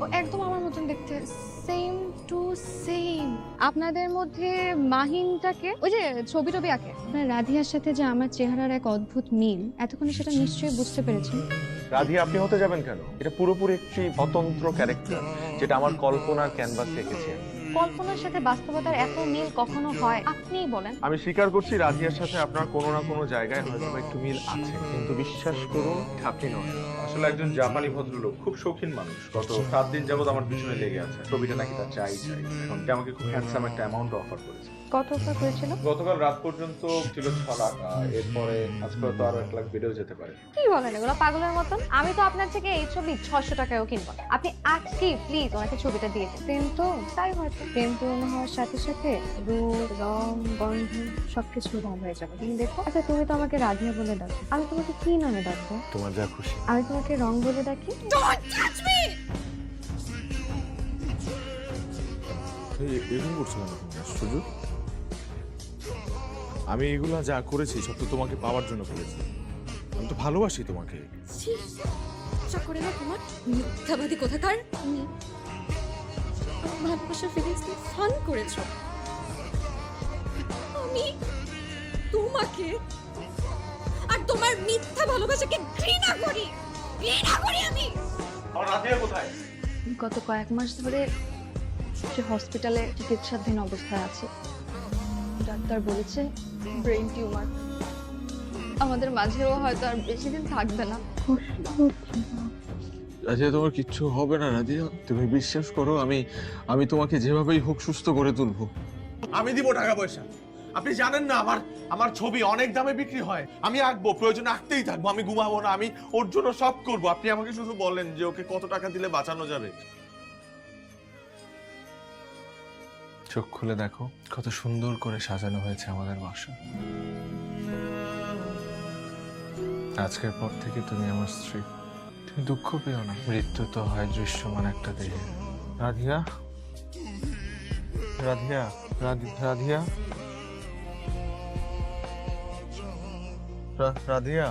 ও একদম আমার মতন দেখতে, সেম টু সেম। আপনাদের মধ্যে মাহিনটাকে ওই যে ছবি টবি আঁকে, আপনার রাধিয়ার সাথে যে আমার চেহারার এক অদ্ভুত মিল, এতক্ষণে সেটা নিশ্চয়ই বুঝতে পেরেছেন। রাধি আপনি হতে যাবেন কেন? এটা পুরোপুরি একটি স্বতন্ত্র ক্যারেক্টার, যেটা আমার কল্পনার ক্যানভাসে এঁকেছি আমি। কল্পনার সাথে বাস্তবতার এত মিল কখনো হয়? আপনিই বলেন। আমি স্বীকার করছি রাধিয়ার সাথে আপনার কোনো না কোনো জায়গায় হয়তো একটু মিল আছে, কিন্তু বিশ্বাস করুন আপনি নয়। আসলে একজন জাপানি ভদ্রলোক, খুব শৌখিন মানুষ, গত 7 দিন যাবত আমার পিছনে লেগে আছে। ছবিটা নাকি তার চাই। এখন কি আমাকে খুব হ্যান্ডসাম একটা অ্যামাউন্ট অফার করেছে। কত অফার করেছিল? গতকাল রাত পর্যন্ত ছিল 6 লাখ, এরপরে আজকে তো আরো 1 লাখ বেড়েও যেতে পারে। কি বলেন এগুলো পাগলের মতন? আমি তো আপনার থেকে এই ছবি 600 টাকায়ও কিনবো না। আপনি আজকে প্লিজ ওনাকে ছবিটা দিয়ে দিন। প্রেম তো তাই হয়তো, প্রেম পূর্ণ হওয়ার সাথে সাথে রূপ, রং, গন্ধ সবকিছু রং হয়ে যাবে। তুমি দেখো। আচ্ছা তুমি তো আমাকে রাধিয়া বলে ডাকো, আমি তোমাকে কি নামে ডাকবো? তোমার যা খুশি। আমি তোমাকে রং বলে ডাকি? এরকম করছো কেন তুমি? আশ্চর্য। আমি এগুলা যা করেছি সব তো তোমাকে পাওয়ার জন্য করেছি। আমি তো ভালোবাসি তোমাকে। ইচ্ছা করে না তোমার? মিথ্যাবাদী কোথাকার। তুমি ভালোবাসার ফিলিংস নিয়ে ফান করেছো। আমি তোমাকে আর তোমার মিথ্যা ভালোবাসাকে ঘৃণা করি। আমি। আমার রাধিয়া কোথায়? গত কয়েক মাস ধরে সে হসপিটালে চিকিৎসাধীন অবস্থায় আছে। ডাক্তার বলেছে ব্রেন টিউমার। আমাদের মাঝেও হয়তো আর বেশি দিন থাকবে না। রাধিয়া তোমার কিচ্ছু হবে না রাধিয়া, তুমি বিশ্বাস করো। আমি তোমাকে যেভাবেই হোক সুস্থ করে তুলবো। আমি দিব টাকা পয়সা। আপনি জানেন না আমার ছবি অনেক দামে বিক্রি হয়। আমি আঁকবো, প্রয়োজনে আঁকতেই থাকবো। আমি ঘুমাবো না, আমি ওর জন্য সব করবো। আপনি আমাকে শুধু বলেন যে ওকে কত টাকা দিলে বাঁচানো যাবে। চোখ খুলে দেখো কত সুন্দর করে সাজানো হয়েছে আমাদের বাসা। আজকের পর থেকে তুমি আমার স্ত্রী। তুমি দুঃখ পেও না, মৃত্যু তো হয় দৃশ্যমান একটা দেহে। রাধিয়া, রাধিয়া, রাধিয়া, রাধিয়া।